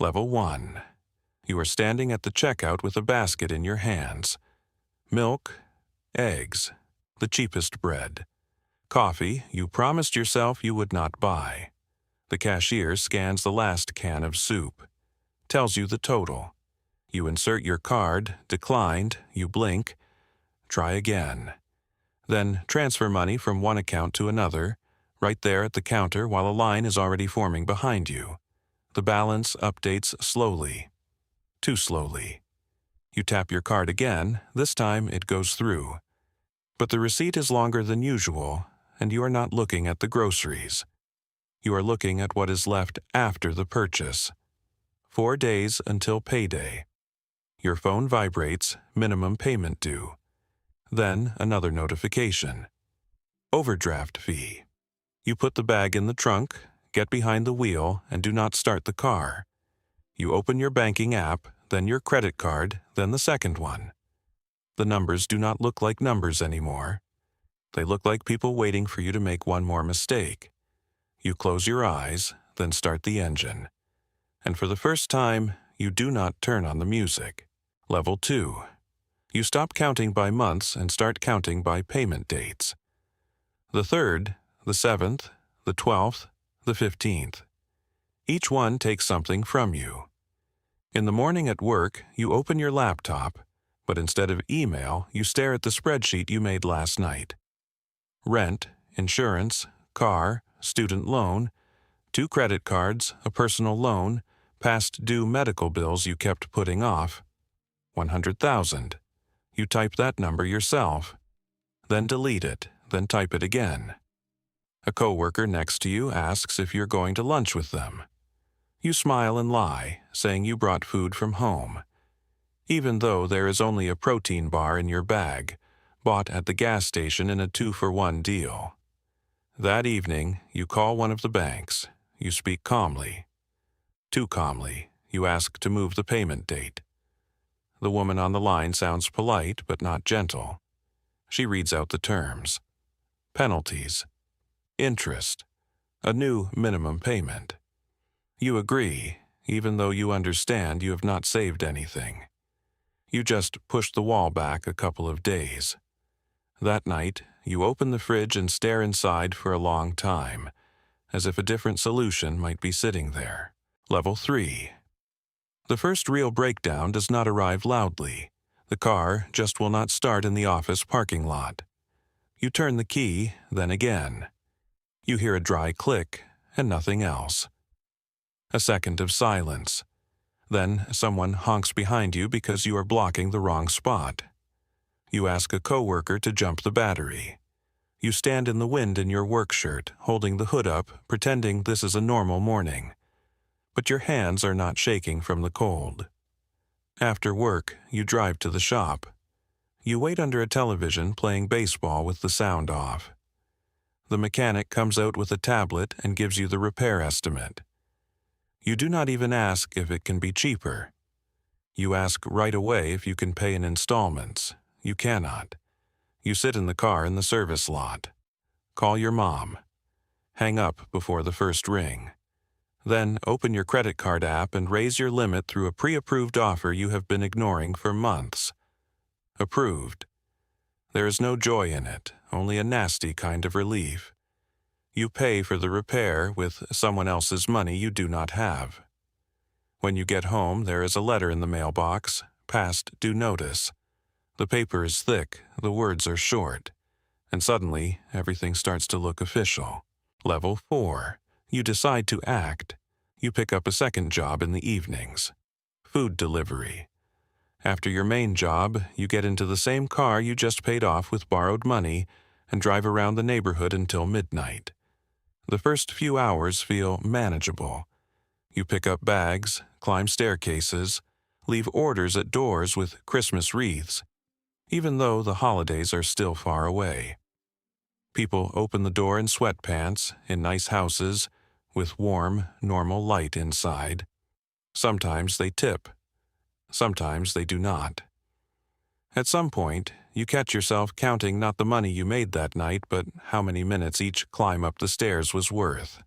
Level 1. You are standing at the checkout with a basket in your hands. Milk, eggs, the cheapest bread. Coffee you promised yourself you would not buy. The cashier scans the last can of soup. Tells you the total. You insert your card, declined, you blink. Try again. Then transfer money from one account to another, right there at the counter while a line is already forming behind you. The balance updates slowly. Too slowly. You tap your card again, this time it goes through. But the receipt is longer than usual, and you are not looking at the groceries. You are looking at what is left after the purchase. 4 days until payday. Your phone vibrates, minimum payment due. Then another notification. Overdraft fee. You put the bag in the trunk, get behind the wheel, and do not start the car. You open your banking app, then your credit card, then the second one. The numbers do not look like numbers anymore. They look like people waiting for you to make one more mistake. You close your eyes, then start the engine. And for the first time, you do not turn on the music. Level 2. You stop counting by months and start counting by payment dates. The 3rd, the 7th, the 12th, the 15th. Each one takes something from you. In the morning at work, you open your laptop, but instead of email, you stare at the spreadsheet you made last night. Rent, insurance, car, student loan, 2 credit cards, a personal loan, past due medical bills you kept putting off. 100,000. You type that number yourself. Then delete it, then type it again. A coworker next to you asks if you're going to lunch with them. You smile and lie, saying you brought food from home, even though there is only a protein bar in your bag, bought at the gas station in a 2-for-1 deal. That evening, you call one of the banks. You speak calmly. Too calmly, you ask to move the payment date. The woman on the line sounds polite but not gentle. She reads out the terms. Penalties. Interest. A new minimum payment. You agree, even though you understand you have not saved anything. You just push the wall back a couple of days. That night, you open the fridge and stare inside for a long time, as if a different solution might be sitting there. Level 3. The first real breakdown does not arrive loudly. The car just will not start in the office parking lot. You turn the key, then again. You hear a dry click and nothing else. A second of silence. Then someone honks behind you because you are blocking the wrong spot. You ask a coworker to jump the battery. You stand in the wind in your work shirt, holding the hood up, pretending this is a normal morning. But your hands are not shaking from the cold. After work, you drive to the shop. You wait under a television playing baseball with the sound off. The mechanic comes out with a tablet and gives you the repair estimate. You do not even ask if it can be cheaper. You ask right away if you can pay in installments. You cannot. You sit in the car in the service lot. Call your mom. Hang up before the first ring. Then open your credit card app and raise your limit through a pre-approved offer you have been ignoring for months. Approved. There is no joy in it, only a nasty kind of relief. You pay for the repair with someone else's money you do not have. When you get home, there is a letter in the mailbox, past due notice. The paper is thick, the words are short, and suddenly everything starts to look official. Level 4. You decide to act. You pick up a second job in the evenings. Food delivery. After your main job, you get into the same car you just paid off with borrowed money and drive around the neighborhood until midnight. The first few hours feel manageable. You pick up bags, climb staircases, leave orders at doors with Christmas wreaths, even though the holidays are still far away. People open the door in sweatpants, in nice houses, with warm, normal light inside. Sometimes they tip. Sometimes they do not. At some point, you catch yourself counting not the money you made that night, but how many minutes each climb up the stairs was worth.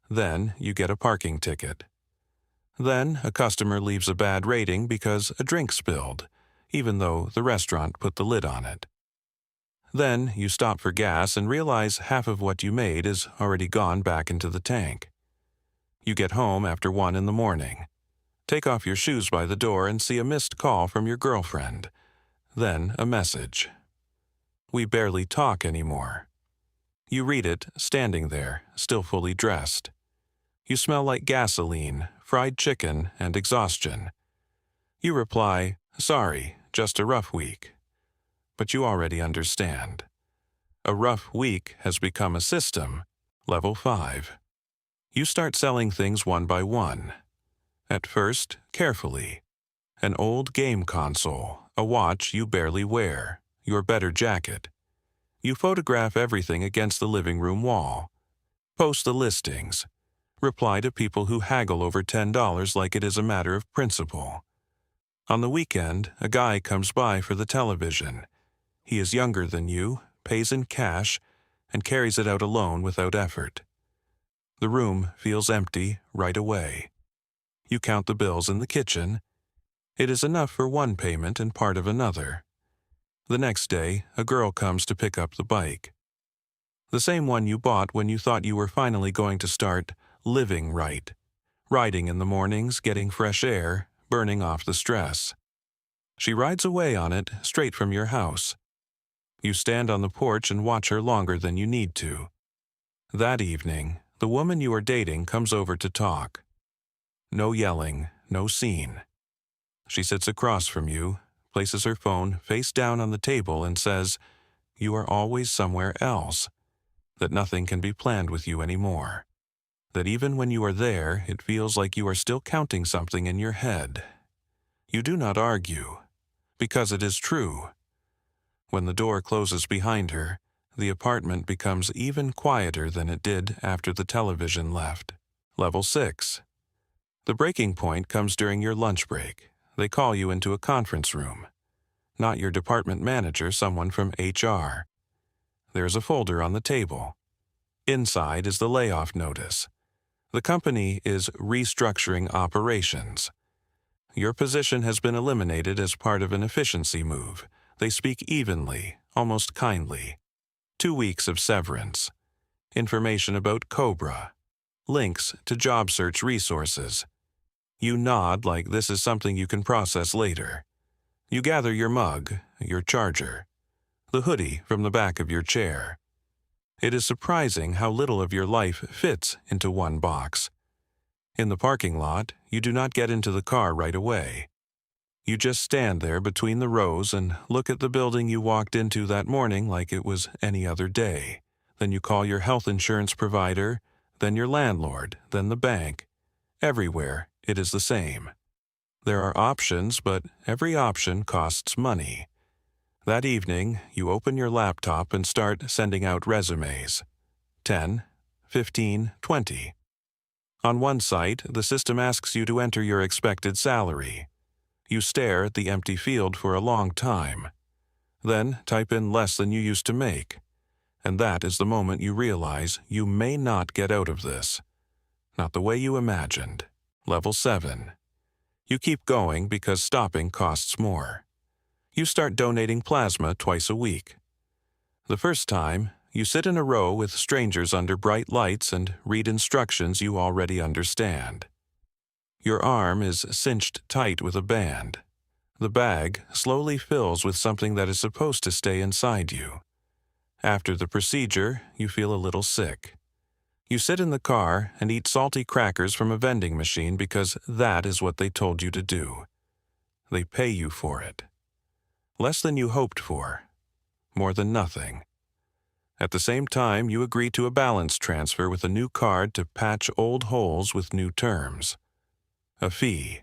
Then you get a parking ticket. Then a customer leaves a bad rating because a drink spilled, even though the restaurant put the lid on it. Then you stop for gas and realize half of what you made is already gone back into the tank. You get home after 1 in the morning. Take off your shoes by the door and see a missed call from your girlfriend. Then a message. We barely talk anymore. You read it, standing there, still fully dressed. You smell like gasoline, fried chicken, and exhaustion. You reply, "Sorry, just a rough week." But you already understand. A rough week has become a system. Level 5. You start selling things one by one. At first, carefully. An old game console, a watch you barely wear, your better jacket. You photograph everything against the living room wall. Post the listings. Reply to people who haggle over $10 like it is a matter of principle. On the weekend, a guy comes by for the television. He is younger than you, pays in cash, and carries it out alone without effort. The room feels empty right away. You count the bills in the kitchen. It is enough for one payment and part of another. The next day, a girl comes to pick up the bike. The same one you bought when you thought you were finally going to start living right. Riding in the mornings, getting fresh air, burning off the stress. She rides away on it straight from your house. You stand on the porch and watch her longer than you need to. That evening, the woman you are dating comes over to talk. No yelling, no scene. She sits across from you, places her phone face down on the table and says, "You are always somewhere else," that nothing can be planned with you anymore, that even when you are there, it feels like you are still counting something in your head. You do not argue, because it is true. When the door closes behind her, the apartment becomes even quieter than it did after the television left. Level 6. The breaking point comes during your lunch break. They call you into a conference room. Not your department manager, someone from HR. There is a folder on the table. Inside is the layoff notice. The company is restructuring operations. Your position has been eliminated as part of an efficiency move. They speak evenly, almost kindly. 2 weeks of severance. Information about Cobra. Links to job search resources. You nod like this is something you can process later. You gather your mug, your charger, the hoodie from the back of your chair. It is surprising how little of your life fits into one box. In the parking lot, you do not get into the car right away. You just stand there between the rows and look at the building you walked into that morning like it was any other day. Then you call your health insurance provider, then your landlord, then the bank. Everywhere, it is the same. There are options, but every option costs money. That evening, you open your laptop and start sending out resumes. 10, 15, 20. On one site, the system asks you to enter your expected salary. You stare at the empty field for a long time. Then type in less than you used to make. And that is the moment you realize you may not get out of this. Not the way you imagined. Level 7. You keep going because stopping costs more. You start donating plasma twice a week. The first time, you sit in a row with strangers under bright lights and read instructions you already understand. Your arm is cinched tight with a band. The bag slowly fills with something that is supposed to stay inside you. After the procedure, you feel a little sick. You sit in the car and eat salty crackers from a vending machine because that is what they told you to do. They pay you for it. Less than you hoped for. More than nothing. At the same time, you agree to a balance transfer with a new card to patch old holes with new terms. A fee.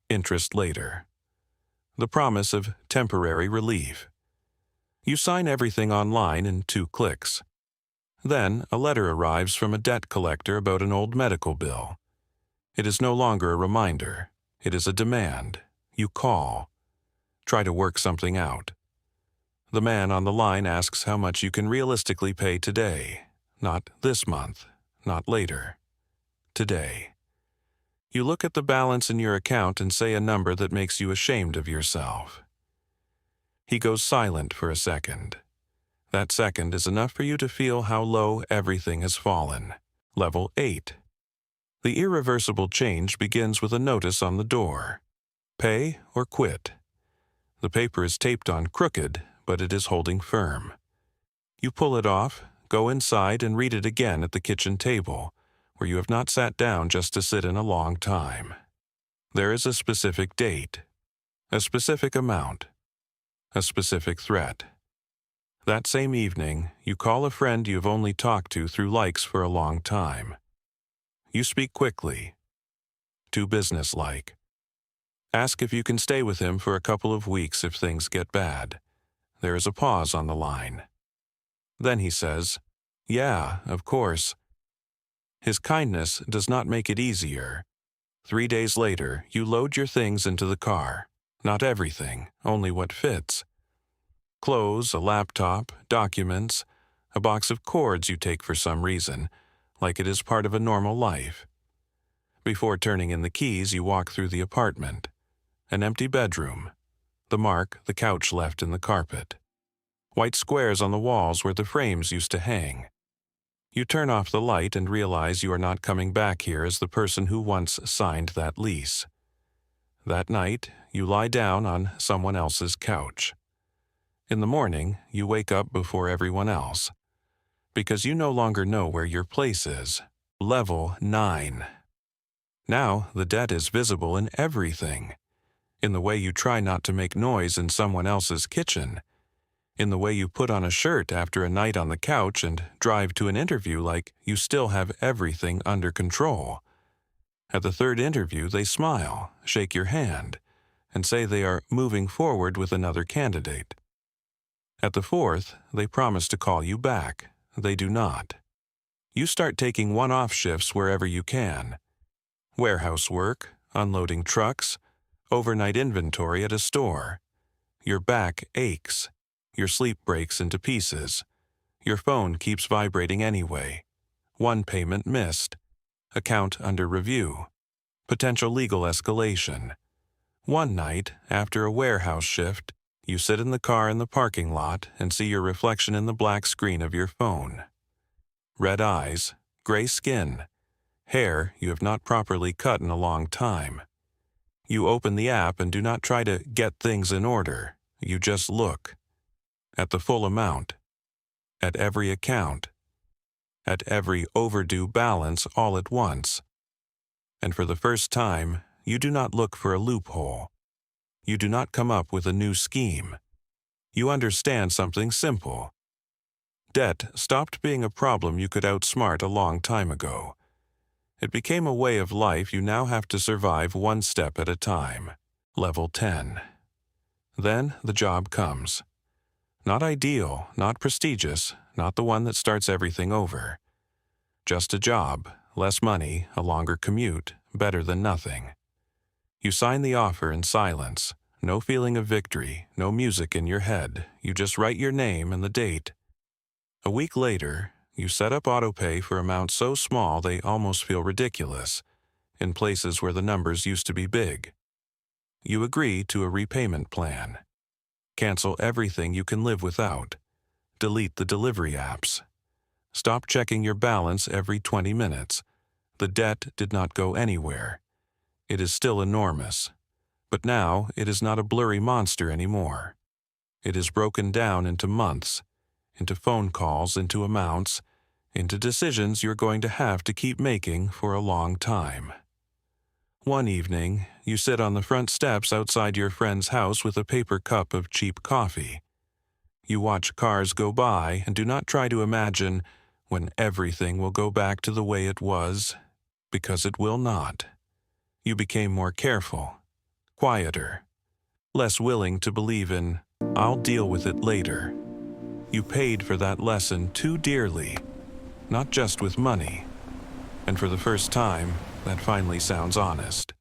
Interest later. The promise of temporary relief. You sign everything online in 2 clicks. Then, a letter arrives from a debt collector about an old medical bill. It is no longer a reminder. It is a demand. You call. Try to work something out. The man on the line asks how much you can realistically pay today. Not this month. Not later. Today. You look at the balance in your account and say a number that makes you ashamed of yourself. He goes silent for a second. That second is enough for you to feel how low everything has fallen. Level 8. The irreversible change begins with a notice on the door. Pay or quit. The paper is taped on crooked, but it is holding firm. You pull it off, go inside and read it again at the kitchen table, where you have not sat down just to sit in a long time. There is a specific date, a specific amount, a specific threat. That same evening, you call a friend you have only talked to through likes for a long time. You speak quickly, too businesslike. Ask if you can stay with him for a couple of weeks if things get bad. There is a pause on the line. Then he says, "Yeah, of course." His kindness does not make it easier. 3 days later, you load your things into the car. Not everything, only what fits. Clothes, a laptop, documents, a box of cords you take for some reason, like it is part of a normal life. Before turning in the keys, you walk through the apartment. An empty bedroom. The couch left in the carpet. White squares on the walls where the frames used to hang. You turn off the light and realize you are not coming back here as the person who once signed that lease. That night, you lie down on someone else's couch. In the morning, you wake up before everyone else, because you no longer know where your place is. Level 9. Now the debt is visible in everything. In the way you try not to make noise in someone else's kitchen. In the way you put on a shirt after a night on the couch and drive to an interview like you still have everything under control. At the third interview, they smile, shake your hand, and say they are moving forward with another candidate. At the fourth, they promise to call you back. They do not. You start taking one-off shifts wherever you can. Warehouse work, unloading trucks, overnight inventory at a store. Your back aches. Your sleep breaks into pieces. Your phone keeps vibrating anyway. One payment missed. Account under review. Potential legal escalation. One night, after a warehouse shift, you sit in the car in the parking lot and see your reflection in the black screen of your phone. Red eyes, gray skin, hair you have not properly cut in a long time. You open the app and do not try to get things in order. You just look. At the full amount. At every account. At every overdue balance all at once. And for the first time, you do not look for a loophole. You do not come up with a new scheme. You understand something simple. Debt stopped being a problem you could outsmart a long time ago. It became a way of life you now have to survive one step at a time. Level 10. Then the job comes. Not ideal, not prestigious, not the one that starts everything over. Just a job, less money, a longer commute, better than nothing. You sign the offer in silence. No feeling of victory, no music in your head. You just write your name and the date. A week later, you set up autopay for amounts so small they almost feel ridiculous, in places where the numbers used to be big. You agree to a repayment plan. Cancel everything you can live without. Delete the delivery apps. Stop checking your balance every 20 minutes. The debt did not go anywhere. It is still enormous. But now it is not a blurry monster anymore. It is broken down into months, into phone calls, into amounts, into decisions you're going to have to keep making for a long time. One evening, you sit on the front steps outside your friend's house with a paper cup of cheap coffee. You watch cars go by and do not try to imagine when everything will go back to the way it was, because it will not. You became more careful, quieter, less willing to believe in, "I'll deal with it later." You paid for that lesson too dearly, not just with money. And for the first time, that finally sounds honest.